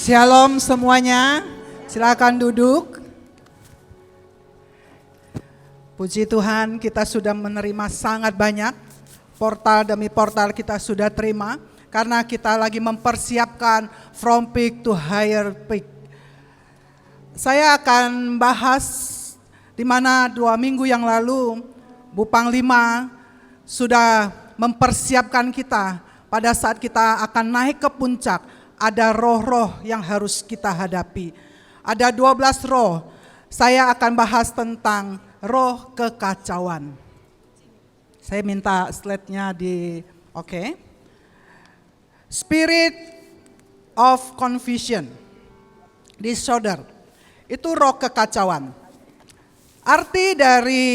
Shalom semuanya, silakan duduk. Puji Tuhan, kita sudah menerima sangat banyak. Portal demi portal kita sudah terima, karena kita lagi mempersiapkan from peak to higher peak. Saya akan bahas di mana 2 minggu yang lalu Bu Panglima sudah mempersiapkan kita pada saat kita akan naik ke puncak. Ada roh-roh yang harus kita hadapi. Ada 12 roh. Saya akan bahas tentang roh kekacauan. Saya minta slide-nya oke. Spirit of confusion, disorder. Itu roh kekacauan. Arti dari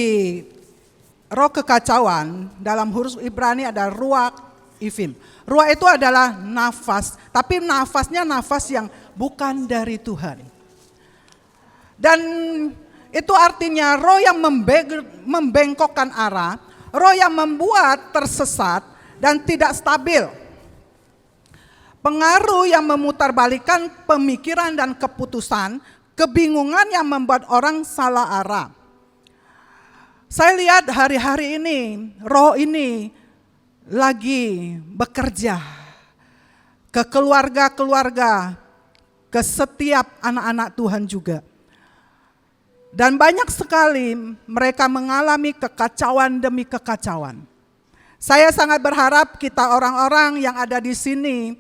roh kekacauan dalam huruf Ibrani ada ruach Ivim. Ruach itu adalah nafas, tapi nafasnya nafas yang bukan dari Tuhan. Dan itu artinya roh yang membengkokkan arah, roh yang membuat tersesat dan tidak stabil. Pengaruh yang memutarbalikkan pemikiran dan keputusan, kebingungan yang membuat orang salah arah. Saya lihat hari-hari ini, roh ini lagi bekerja ke keluarga-keluarga, ke setiap anak-anak Tuhan juga. Dan banyak sekali mereka mengalami kekacauan demi kekacauan. Saya sangat berharap kita orang-orang yang ada di sini,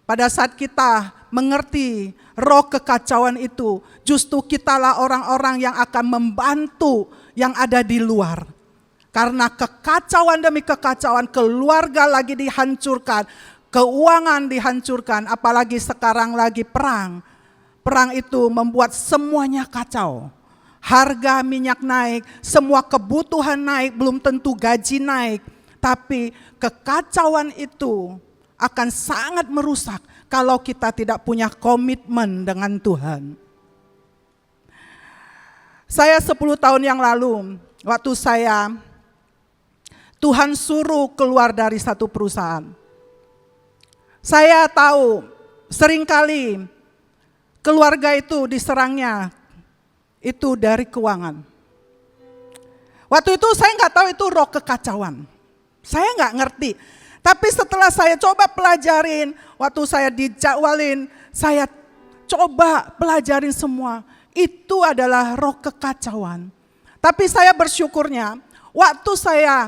pada saat kita mengerti roh kekacauan itu, justru kitalah orang-orang yang akan membantu yang ada di luar. Karena kekacauan demi kekacauan, keluarga lagi dihancurkan, keuangan dihancurkan, apalagi sekarang lagi perang. Perang itu membuat semuanya kacau. Harga minyak naik, semua kebutuhan naik, belum tentu gaji naik. Tapi kekacauan itu akan sangat merusak kalau kita tidak punya komitmen dengan Tuhan. Saya 10 tahun yang lalu, waktu Tuhan suruh keluar dari satu perusahaan. Saya tahu seringkali keluarga itu diserangnya itu dari keuangan. Waktu itu saya nggak tahu itu roh kekacauan. Saya nggak ngerti. Tapi setelah saya coba pelajarin, waktu saya dijadwalin, saya coba pelajarin semua. Itu adalah roh kekacauan. Tapi saya bersyukurnya, waktu saya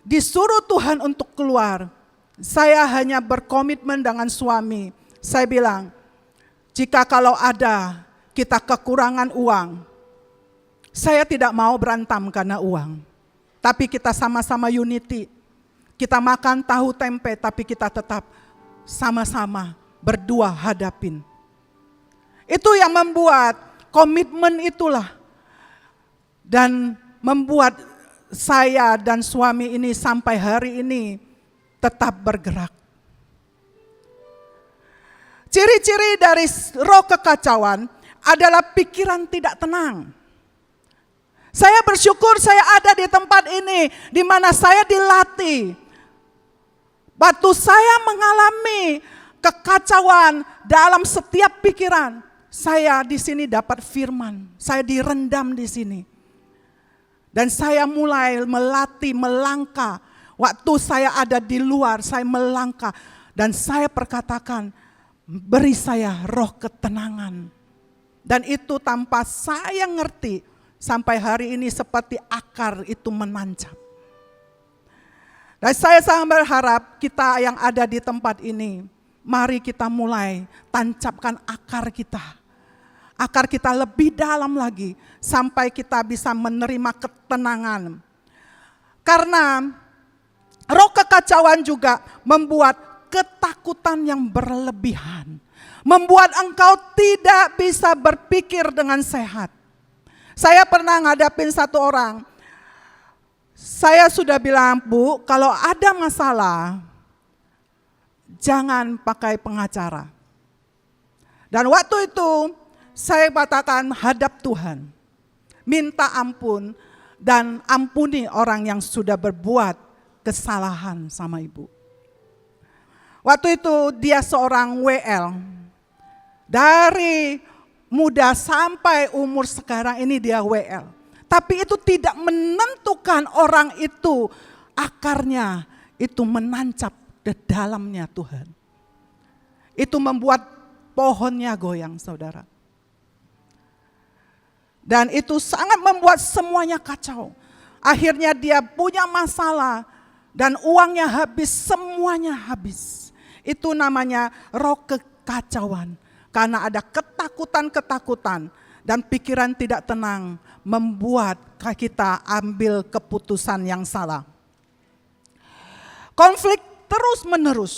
disuruh Tuhan untuk keluar, saya hanya berkomitmen dengan suami. Saya bilang, jika kalau ada kita kekurangan uang, saya tidak mau berantem karena uang. Tapi kita sama-sama unity. Kita makan tahu tempe, tapi kita tetap sama-sama berdua hadapin. Itu yang membuat komitmen itulah. Dan membuat saya dan suami ini sampai hari ini tetap bergerak. Ciri-ciri dari roh kekacauan adalah pikiran tidak tenang. Saya bersyukur saya ada di tempat ini, di mana saya dilatih. Waktu saya mengalami kekacauan dalam setiap pikiran, saya di sini dapat firman, saya direndam di sini. Dan saya mulai melatih, melangkah. Waktu saya ada di luar, saya melangkah. Dan saya perkatakan, beri saya roh ketenangan. Dan itu tanpa saya ngerti, sampai hari ini seperti akar itu menancap. Dan saya sangat berharap kita yang ada di tempat ini, mari kita mulai tancapkan akar kita. Akar kita lebih dalam lagi, sampai kita bisa menerima ketenangan. Karena roh kekacauan juga membuat ketakutan yang berlebihan. Membuat engkau tidak bisa berpikir dengan sehat. Saya pernah ngadapin satu orang. Saya sudah bilang, Bu, kalau ada masalah, jangan pakai pengacara. Dan waktu itu, saya katakan hadap Tuhan, minta ampun dan ampuni orang yang sudah berbuat kesalahan sama ibu. Waktu itu dia seorang WL, Dari muda sampai umur sekarang ini dia WL. Tapi itu tidak menentukan orang itu akarnya itu menancap di dalamnya Tuhan. Itu membuat pohonnya goyang, saudara. Dan itu sangat membuat semuanya kacau. Akhirnya dia punya masalah dan uangnya habis, semuanya habis. Itu namanya roh kekacauan. Karena ada ketakutan-ketakutan dan pikiran tidak tenang membuat kita ambil keputusan yang salah. Konflik terus menerus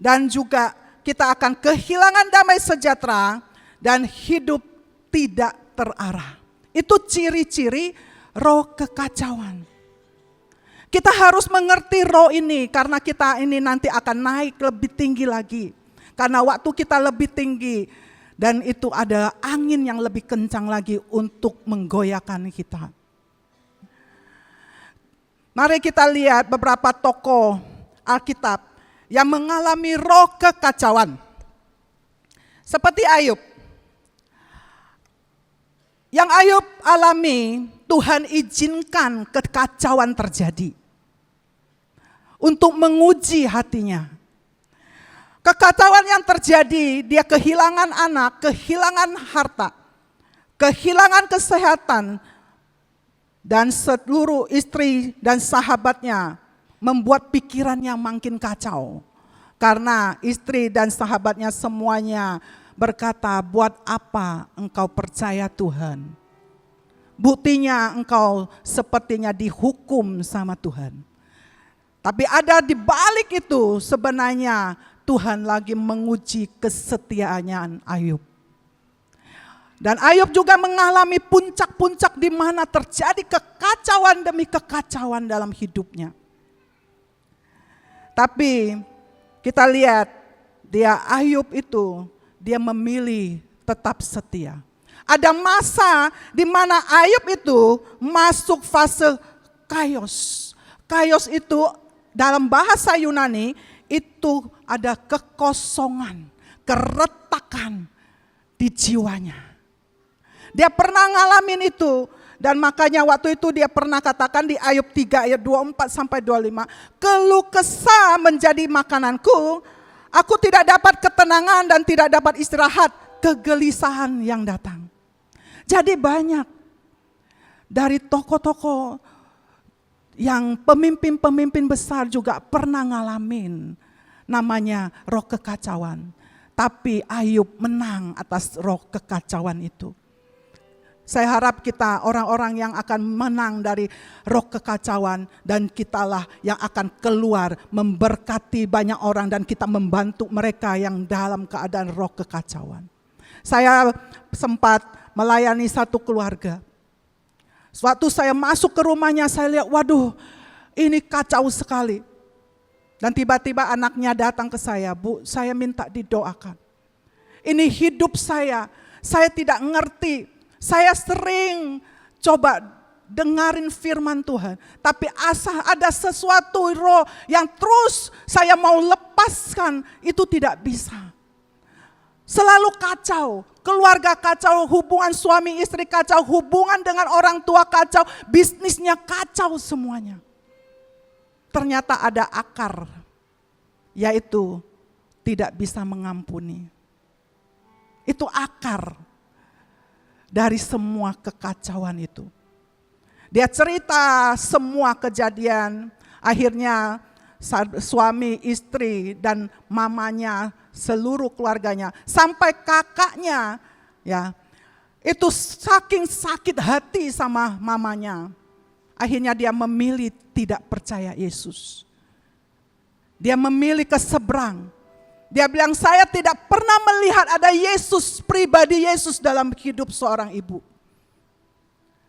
dan juga kita akan kehilangan damai sejahtera dan hidup tidak terarah. Itu ciri-ciri roh kekacauan. Kita harus mengerti roh ini karena kita ini nanti akan naik lebih tinggi lagi. Karena waktu kita lebih tinggi dan itu ada angin yang lebih kencang lagi untuk menggoyahkan kita. Mari kita lihat beberapa tokoh Alkitab yang mengalami roh kekacauan. Seperti Ayub. Yang Ayub alami, Tuhan izinkan kekacauan terjadi. Untuk menguji hatinya. Kekacauan yang terjadi, dia kehilangan anak, kehilangan harta, kehilangan kesehatan, dan seluruh istri dan sahabatnya membuat pikirannya makin kacau. Karena istri dan sahabatnya semuanya berkata, buat apa engkau percaya Tuhan? Buktinya engkau sepertinya dihukum sama Tuhan. Tapi ada di balik itu sebenarnya Tuhan lagi menguji kesetiaannya Ayub. Dan Ayub juga mengalami puncak-puncak di mana terjadi kekacauan demi kekacauan dalam hidupnya. Tapi kita lihat dia Ayub itu dia memilih tetap setia. Ada masa di mana Ayub itu masuk fase kaios. Kaios itu dalam bahasa Yunani itu ada kekosongan, keretakan di jiwanya. Dia pernah ngalamin itu dan makanya waktu itu dia pernah katakan di Ayub 3 ayat 24 sampai 25, keluh kesah menjadi makananku, aku tidak dapat ketenangan dan tidak dapat istirahat, kegelisahan yang datang. Jadi banyak dari tokoh-tokoh yang pemimpin-pemimpin besar juga pernah ngalamin namanya roh kekacauan. Tapi Ayub menang atas roh kekacauan itu. Saya harap kita orang-orang yang akan menang dari roh kekacauan dan kitalah yang akan keluar memberkati banyak orang dan kita membantu mereka yang dalam keadaan roh kekacauan. Saya sempat melayani satu keluarga. Waktu saya masuk ke rumahnya saya lihat, waduh ini kacau sekali. Dan tiba-tiba anaknya datang ke saya, Bu, saya minta didoakan. Ini hidup saya tidak ngerti. Saya sering coba dengarin firman Tuhan. Tapi asal ada sesuatu roh yang terus saya mau lepaskan, itu tidak bisa. Selalu kacau, keluarga kacau, hubungan suami istri kacau, hubungan dengan orang tua kacau, bisnisnya kacau semuanya. Ternyata ada akar, yaitu tidak bisa mengampuni. Itu akar dari semua kekacauan itu. Dia cerita semua kejadian, akhirnya suami, istri, dan mamanya, seluruh keluarganya, sampai kakaknya, ya, itu saking sakit hati sama mamanya. Akhirnya dia memilih tidak percaya Yesus. Dia memilih ke seberang. Dia bilang, saya tidak pernah melihat ada Yesus, pribadi Yesus dalam hidup seorang ibu.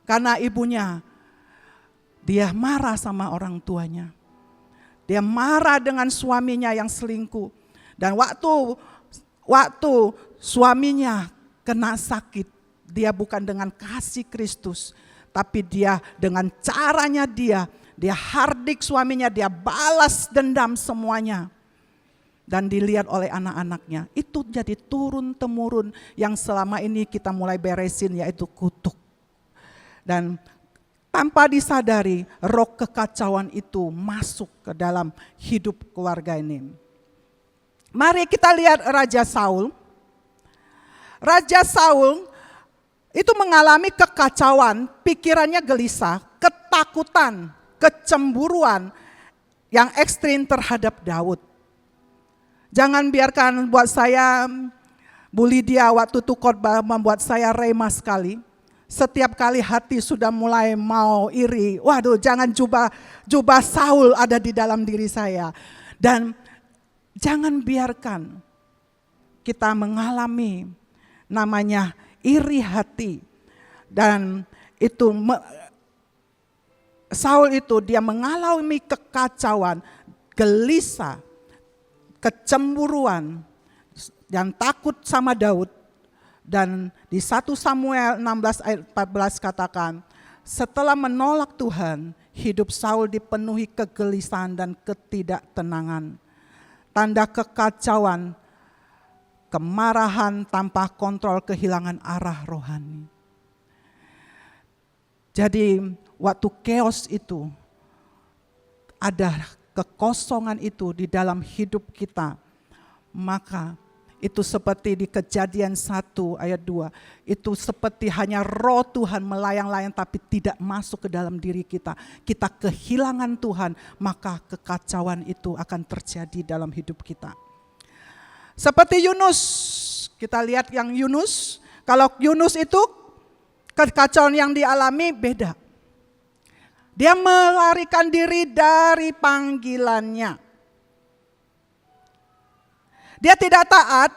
Karena ibunya, dia marah sama orang tuanya. Dia marah dengan suaminya yang selingkuh. Dan waktu suaminya kena sakit, dia bukan dengan kasih Kristus, tapi dia dengan caranya dia hardik suaminya, dia balas dendam semuanya. dan dilihat oleh anak-anaknya. Itu jadi turun-temurun yang selama ini kita mulai beresin, yaitu kutuk. Dan tanpa disadari, roh kekacauan itu masuk ke dalam hidup keluarga ini. Mari kita lihat Raja Saul. Raja Saul itu mengalami kekacauan, pikirannya gelisah, ketakutan, kecemburuan yang ekstrim terhadap Daud. Jangan biarkan buat saya, Bu Lydia waktu itu khotbah membuat saya rema sekali. Setiap kali hati sudah mulai mau iri, waduh jangan jubah Saul ada di dalam diri saya. Dan jangan biarkan kita mengalami namanya iri hati. Dan itu Saul itu dia mengalami kekacauan, gelisah, kecemburuan, dan takut sama Daud. Dan di 1 Samuel 16 ayat 14 katakan, setelah menolak Tuhan, hidup Saul dipenuhi kegelisahan dan ketidaktenangan. Tanda kekacauan, kemarahan tanpa kontrol, kehilangan arah rohani. Jadi waktu chaos itu, ada kekosongan itu di dalam hidup kita, maka itu seperti di Kejadian 1 ayat 2, itu seperti hanya roh Tuhan melayang-layang tapi tidak masuk ke dalam diri kita. Kita kehilangan Tuhan, maka kekacauan itu akan terjadi dalam hidup kita. Seperti Yunus, kita lihat yang Yunus, kalau Yunus itu kekacauan yang dialami beda. Dia melarikan diri dari panggilannya. Dia tidak taat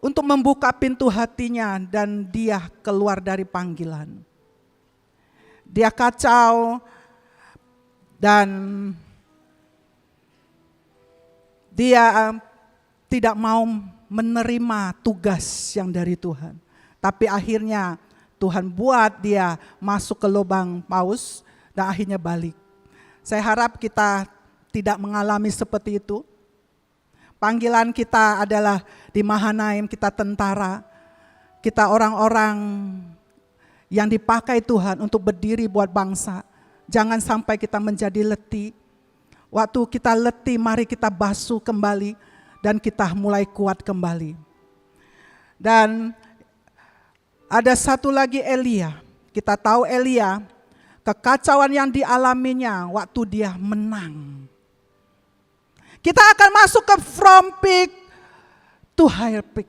untuk membuka pintu hatinya dan dia keluar dari panggilan. Dia kacau dan dia tidak mau menerima tugas yang dari Tuhan. Tapi akhirnya Tuhan buat dia masuk ke lubang paus dan akhirnya balik. Saya harap kita tidak mengalami seperti itu. Panggilan kita adalah di Mahanaim, kita tentara. Kita orang-orang yang dipakai Tuhan untuk berdiri buat bangsa. Jangan sampai kita menjadi letih. Waktu kita letih, mari kita basuh kembali dan kita mulai kuat kembali. Dan ada satu lagi Elia. Kita tahu Elia, kekacauan yang dialaminya waktu dia menang. Kita akan masuk ke from peak to higher peak.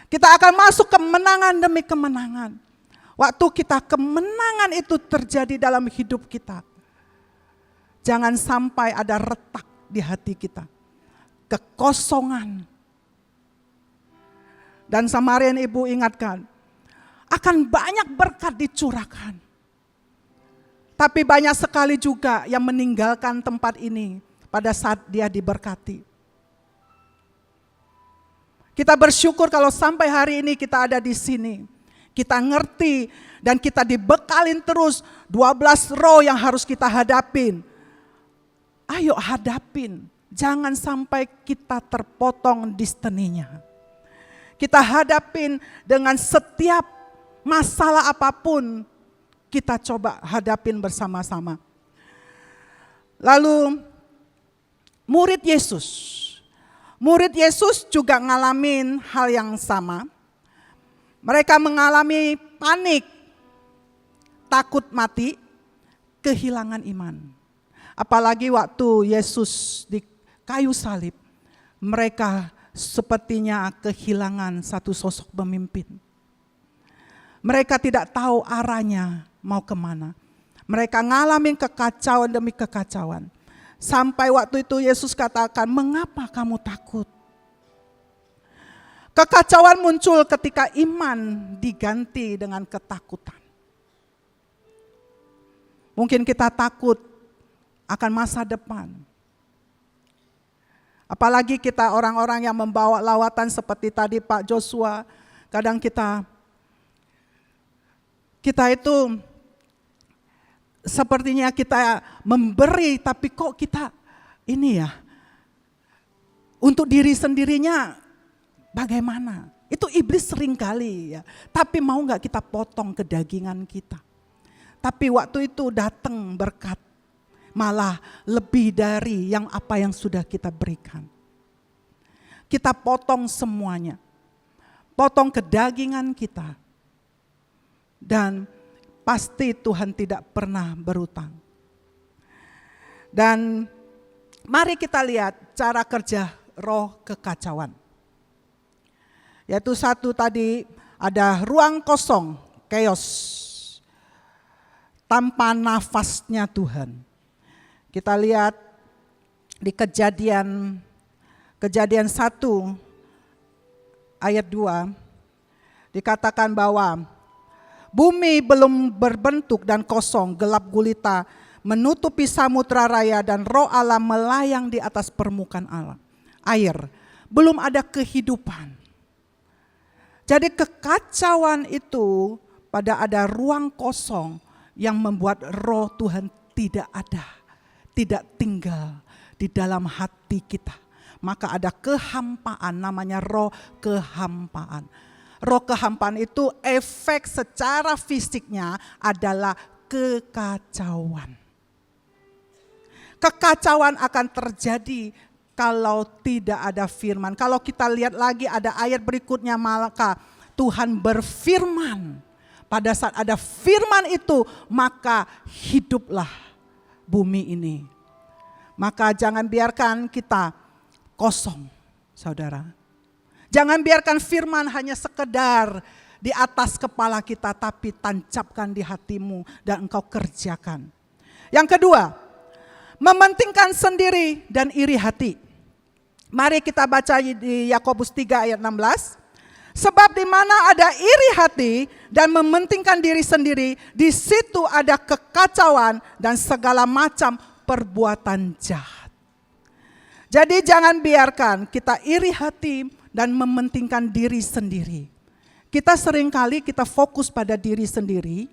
Kita akan masuk kemenangan demi kemenangan. Waktu kita kemenangan itu terjadi dalam hidup kita, jangan sampai ada retak di hati kita. Kekosongan. Dan kemarin Ibu ingatkan, akan banyak berkat dicurahkan. Tapi banyak sekali juga yang meninggalkan tempat ini pada saat dia diberkati. Kita bersyukur kalau sampai hari ini kita ada di sini. Kita ngerti dan kita dibekalin terus 12 roh yang harus kita hadapin. Ayo hadapin, jangan sampai kita terpotong destininya. Kita hadapin dengan setiap masalah apapun, kita coba hadapin bersama-sama. Lalu murid Yesus juga ngalamin hal yang sama. Mereka mengalami panik, takut mati, kehilangan iman. Apalagi waktu Yesus di kayu salib, mereka sepertinya kehilangan satu sosok pemimpin. Mereka tidak tahu arahnya mau kemana. Mereka ngalamin kekacauan demi kekacauan. Sampai waktu itu Yesus katakan, mengapa kamu takut? Kekacauan muncul ketika iman diganti dengan ketakutan. Mungkin kita takut akan masa depan. Apalagi kita orang-orang yang membawa lawatan seperti tadi Pak Joshua. Kadang kita itu sepertinya kita memberi, tapi kok kita ini ya, Untuk diri sendirinya bagaimana? Itu iblis seringkali ya. Tapi mau gak kita potong kedagingan kita? Tapi waktu itu datang berkat, malah lebih dari apa yang sudah kita berikan. Kita potong semuanya. Potong kedagingan kita. Dan pasti Tuhan tidak pernah berutang. Dan mari kita lihat cara kerja roh kekacauan. Yaitu satu tadi ada ruang kosong, chaos. Tanpa nafasnya Tuhan. Kita lihat di kejadian 1 ayat 2 dikatakan bahwa bumi belum berbentuk dan kosong, gelap gulita menutupi samudra raya dan roh Allah melayang di atas permukaan air. Belum ada kehidupan. Jadi kekacauan itu pada ada ruang kosong yang membuat roh Tuhan tidak ada, tidak tinggal di dalam hati kita. Maka ada kehampaan, namanya roh kehampaan. Roh kehampaan itu efek secara fisiknya adalah kekacauan. Kekacauan akan terjadi kalau tidak ada firman. Kalau kita lihat lagi ada ayat berikutnya, maka Tuhan berfirman. Pada saat ada firman itu, maka hiduplah bumi ini. Maka jangan biarkan kita kosong, saudara. Jangan biarkan firman hanya sekedar di atas kepala kita, tapi tancapkan di hatimu dan engkau kerjakan. Yang kedua, mementingkan sendiri dan iri hati. Mari kita baca di Yakobus 3 ayat 16. Sebab di mana ada iri hati dan mementingkan diri sendiri, di situ ada kekacauan dan segala macam perbuatan jahat. Jadi jangan biarkan kita iri hati dan mementingkan diri sendiri. Kita seringkali kita fokus pada diri sendiri,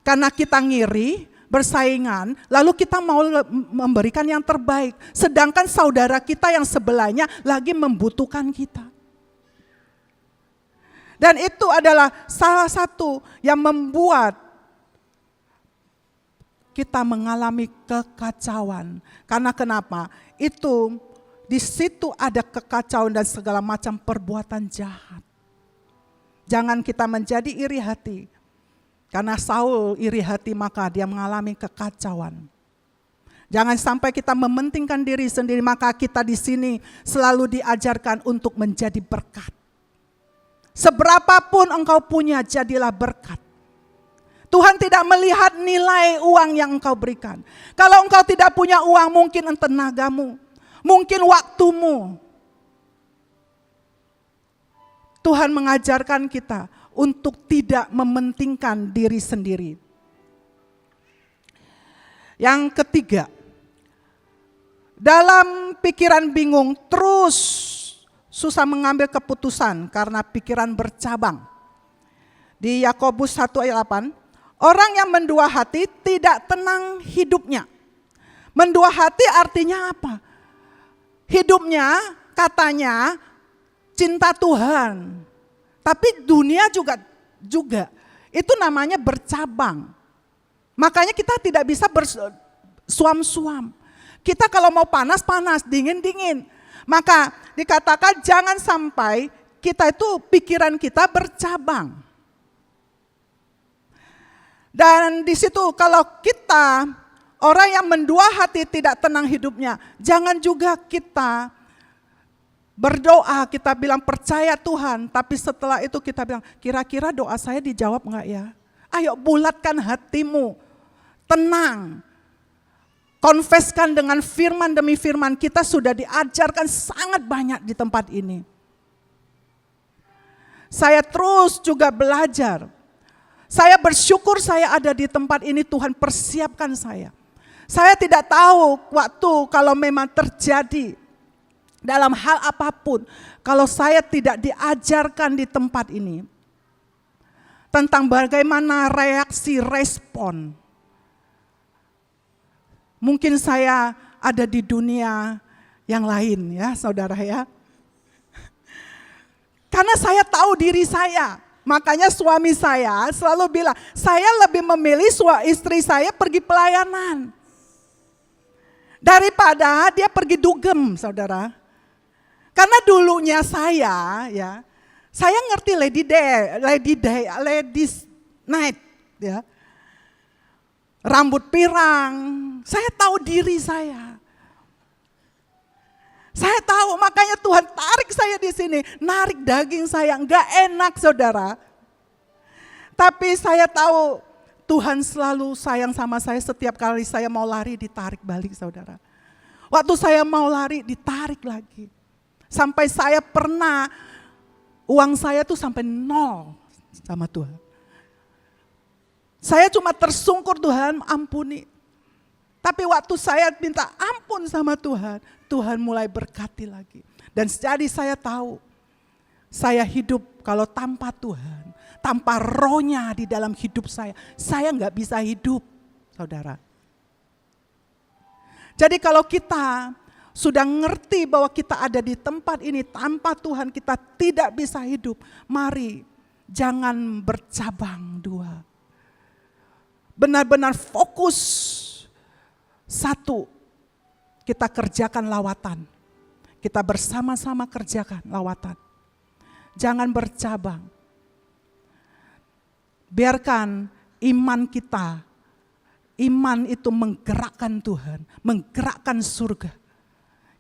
karena kita ngiri, bersaingan, lalu kita mau memberikan yang terbaik. Sedangkan saudara kita yang sebelahnya lagi membutuhkan kita. Dan itu adalah salah satu yang membuat kita mengalami kekacauan. Karena kenapa? Itu di situ ada kekacauan dan segala macam perbuatan jahat. Jangan kita menjadi iri hati. Karena Saul iri hati maka dia mengalami kekacauan. Jangan sampai kita mementingkan diri sendiri, maka kita di sini selalu diajarkan untuk menjadi berkat. Seberapapun engkau punya, jadilah berkat. Tuhan tidak melihat nilai uang yang engkau berikan. Kalau engkau tidak punya uang, mungkin tenagamu, mungkin waktumu. Tuhan mengajarkan kita untuk tidak mementingkan diri sendiri. Yang ketiga, dalam pikiran bingung terus susah mengambil keputusan karena pikiran bercabang. Di Yakobus 1 ayat 8, orang yang mendua hati tidak tenang hidupnya. Mendua hati artinya apa? Hidupnya katanya cinta Tuhan. Tapi dunia juga itu namanya bercabang. Makanya kita tidak bisa bersuam-suam. Kita kalau mau panas-panas, dingin-dingin. Maka dikatakan jangan sampai kita itu pikiran kita bercabang. Dan di situ kalau kita orang yang mendua hati tidak tenang hidupnya, jangan juga kita berdoa, kita bilang percaya Tuhan, tapi setelah itu kita bilang kira-kira doa saya dijawab enggak ya? Ayo bulatkan hatimu, tenang. Konfeskan dengan firman demi firman, kita sudah diajarkan sangat banyak di tempat ini. Saya terus juga belajar. Saya bersyukur saya ada di tempat ini, Tuhan persiapkan saya. Saya tidak tahu waktu kalau memang terjadi dalam hal apapun, kalau saya tidak diajarkan di tempat ini. Tentang bagaimana reaksi respon. Mungkin saya ada di dunia yang lain ya saudara ya. Karena saya tahu diri saya. Makanya suami saya selalu bilang, saya lebih memilih istri saya pergi pelayanan. Daripada dia pergi dugem, saudara. Karena dulunya saya, ya, saya ngerti ladies night, ya. Rambut pirang, saya tahu diri saya. Saya tahu, makanya Tuhan tarik saya di sini, narik daging saya, enggak enak saudara. Tapi saya tahu Tuhan selalu sayang sama saya, setiap kali saya mau lari ditarik balik saudara. Waktu saya mau lari ditarik lagi. Sampai saya pernah, uang saya tuh sampai 0 sama Tuhan. Saya cuma tersungkur, Tuhan ampuni. Tapi waktu saya minta ampun sama Tuhan, Tuhan mulai berkati lagi. Dan jadi saya tahu, saya hidup kalau tanpa Tuhan, tanpa rohnya di dalam hidup saya nggak bisa hidup, saudara. Jadi kalau kita sudah ngerti bahwa kita ada di tempat ini, tanpa Tuhan kita tidak bisa hidup, mari jangan bercabang dua. Benar-benar fokus. Satu, kita kerjakan lawatan. Kita bersama-sama kerjakan lawatan. Jangan bercabang. Biarkan iman kita, iman itu menggerakkan Tuhan, menggerakkan surga.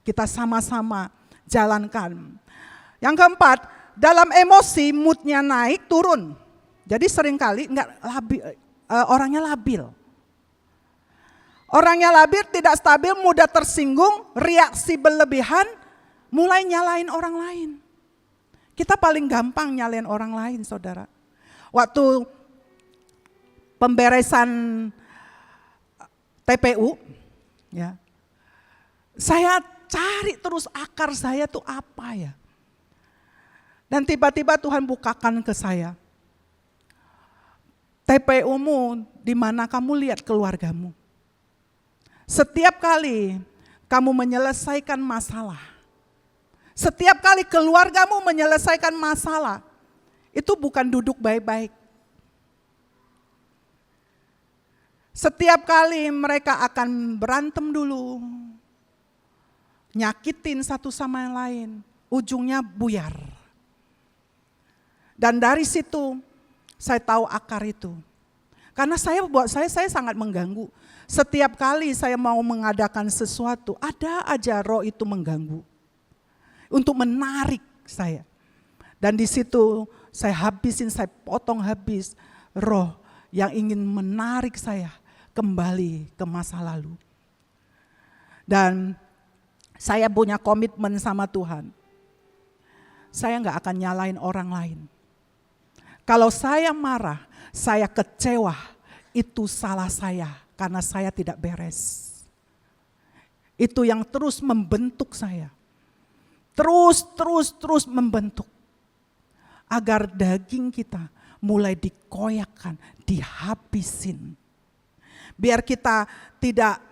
Kita sama-sama jalankan. Yang keempat, dalam emosi moodnya naik turun. Jadi seringkali orangnya labil. Orangnya labil, tidak stabil, mudah tersinggung, reaksi berlebihan, mulai nyalain orang lain. Kita paling gampang nyalain orang lain, saudara. Waktu pemberesan TPU, ya, saya cari terus akar saya tuh apa ya. Dan tiba-tiba Tuhan bukakan ke saya. TPU-mu di mana kamu lihat keluargamu. Setiap kali kamu menyelesaikan masalah, setiap kali keluargamu menyelesaikan masalah, itu bukan duduk baik-baik. Setiap kali mereka akan berantem dulu, nyakitin satu sama yang lain, ujungnya buyar. Dan dari situ saya tahu akar itu. Karena buat saya sangat mengganggu. Setiap kali saya mau mengadakan sesuatu, ada aja roh itu mengganggu. Untuk menarik saya. Dan di situ saya potong habis roh yang ingin menarik saya kembali ke masa lalu. Dan saya punya komitmen sama Tuhan. Saya nggak akan nyalain orang lain. Kalau saya marah, saya kecewa, itu salah saya. Karena saya tidak beres. Itu yang terus membentuk saya. Terus membentuk. Agar daging kita mulai dikoyakkan, dihabisin. Biar kita tidak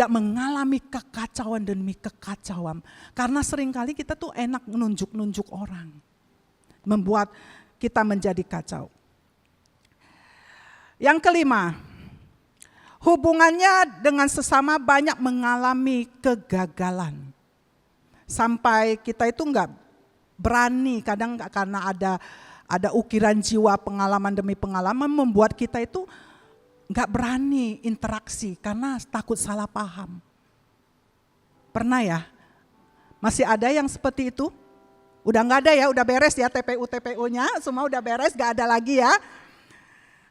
mengalami kekacauan demi kekacauan. Karena seringkali kita tuh enak nunjuk-nunjuk orang. Membuat kita menjadi kacau. Yang kelima, hubungannya dengan sesama banyak mengalami kegagalan. Sampai kita itu enggak berani, kadang karena ada ukiran jiwa pengalaman demi pengalaman membuat kita itu enggak berani interaksi karena takut salah paham. Pernah ya? Masih ada yang seperti itu? Udah enggak ada ya, udah beres ya TPU-TPU-nya, semua udah beres, enggak ada lagi ya.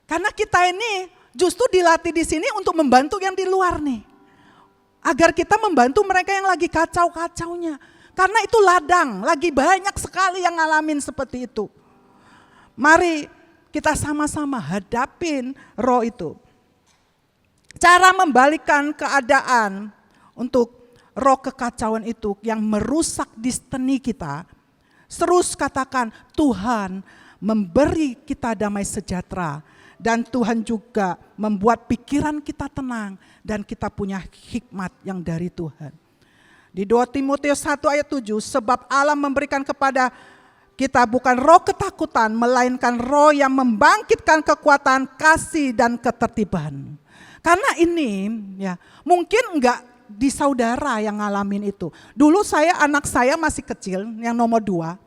Karena kita ini justru dilatih di sini untuk membantu yang di luar nih. Agar kita membantu mereka yang lagi kacau-kacaunya. Karena itu ladang, lagi banyak sekali yang ngalamin seperti itu. Mari kita sama-sama hadapin roh itu. Cara membalikkan keadaan untuk roh kekacauan itu yang merusak destiny kita. Terus katakan, Tuhan memberi kita damai sejahtera. Dan Tuhan juga membuat pikiran kita tenang dan kita punya hikmat yang dari Tuhan. Di 2 Timotius 1 ayat 7, sebab Allah memberikan kepada kita bukan roh ketakutan, melainkan roh yang membangkitkan kekuatan, kasih, dan ketertiban. Karena ini ya mungkin enggak di saudara yang ngalamin itu. Dulu anak saya masih kecil, yang nomor 2.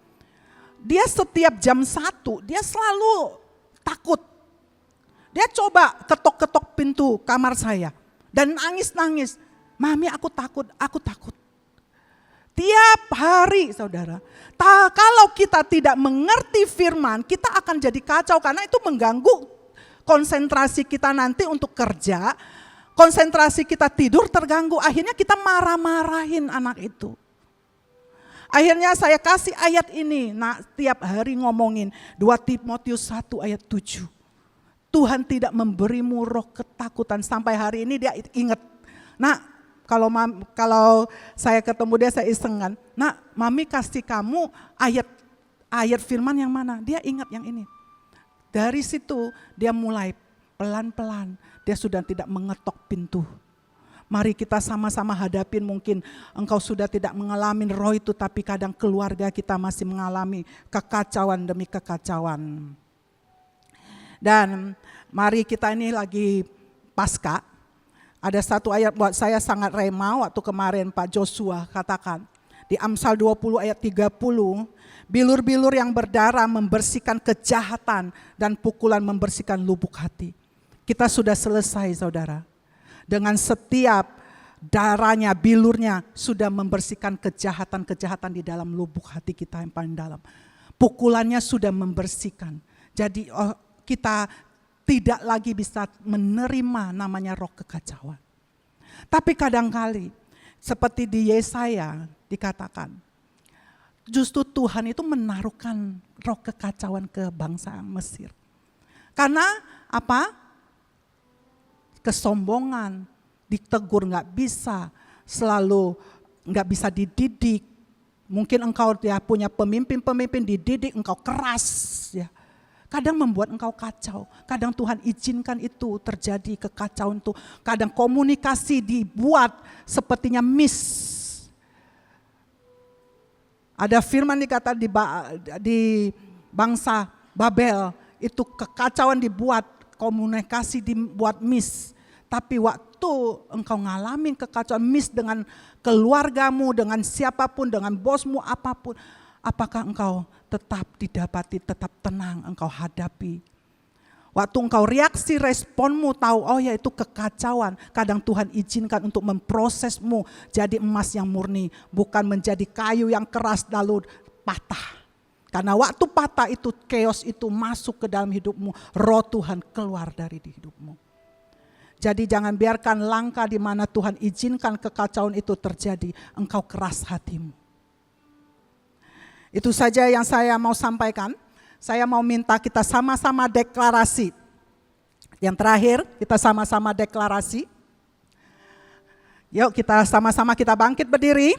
Dia setiap jam 1, dia selalu takut. Dia coba ketok-ketok pintu kamar saya dan nangis-nangis. Mami, aku takut, aku takut. Tiap hari, saudara. Kalau kita tidak mengerti firman, kita akan jadi kacau karena itu mengganggu konsentrasi kita nanti untuk kerja. Konsentrasi kita tidur terganggu, akhirnya kita marah-marahin anak itu. Akhirnya saya kasih ayat ini, tiap hari ngomongin 2 Timotius 1 ayat 7. Tuhan tidak memberimu roh ketakutan, sampai hari ini dia ingat. Kalau saya ketemu dia, saya isengan. Mami kasih kamu ayat firman yang mana? Dia ingat yang ini. Dari situ dia mulai pelan-pelan, dia sudah tidak mengetok pintu. Mari kita sama-sama hadapin, mungkin engkau sudah tidak mengalami roh itu, tapi kadang keluarga kita masih mengalami kekacauan demi kekacauan. Dan mari kita ini lagi Paskah. Ada satu ayat buat saya sangat rema waktu kemarin Pak Joshua katakan. Di Amsal 20 ayat 30, bilur-bilur yang berdarah membersihkan kejahatan dan pukulan membersihkan lubuk hati. Kita sudah selesai, saudara. Dengan setiap darahnya, bilurnya sudah membersihkan kejahatan-kejahatan di dalam lubuk hati kita yang paling dalam. Pukulannya sudah membersihkan. Jadi kita tidak lagi bisa menerima namanya roh kekacauan. Tapi kadang-kali seperti di Yesaya dikatakan, justru Tuhan itu menaruhkan roh kekacauan ke bangsa Mesir. Karena apa? Kesombongan, ditegur nggak bisa, selalu nggak bisa dididik. Mungkin engkau punya pemimpin-pemimpin dididik, engkau keras ya. Kadang membuat engkau kacau, kadang Tuhan izinkan itu terjadi kekacauan itu. Kadang komunikasi dibuat sepertinya miss. Ada firman dikata di bangsa Babel, itu kekacauan dibuat, komunikasi dibuat miss. Tapi waktu engkau ngalamin kekacauan miss dengan keluargamu, dengan siapapun, dengan bosmu, apapun, apakah engkau tetap didapati, tetap tenang engkau hadapi? Waktu engkau reaksi, responmu tahu, oh ya itu kekacauan. Kadang Tuhan izinkan untuk memprosesmu jadi emas yang murni, bukan menjadi kayu yang keras lalu patah. Karena waktu patah itu, chaos itu masuk ke dalam hidupmu, roh Tuhan keluar dari hidupmu. Jadi jangan biarkan langkah di mana Tuhan izinkan kekacauan itu terjadi, engkau keras hatimu. Itu saja yang saya mau sampaikan. Saya mau minta kita sama-sama deklarasi. Yang terakhir, kita sama-sama deklarasi. Yuk kita sama-sama kita bangkit berdiri.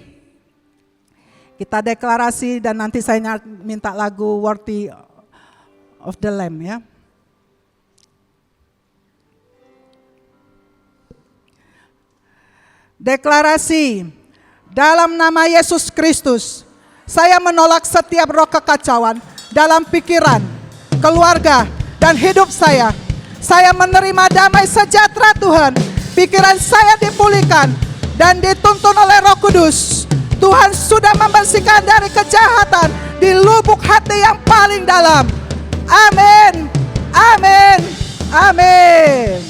Kita deklarasi dan nanti saya minta lagu Worthy of the Lamb ya. Deklarasi, dalam nama Yesus Kristus, saya menolak setiap roh kekacauan dalam pikiran, keluarga, dan hidup saya. Saya menerima damai sejahtera Tuhan. Pikiran saya dipulihkan dan dituntun oleh Roh Kudus. Tuhan sudah membersihkan dari kejahatan di lubuk hati yang paling dalam. Amin. Amin. Amin.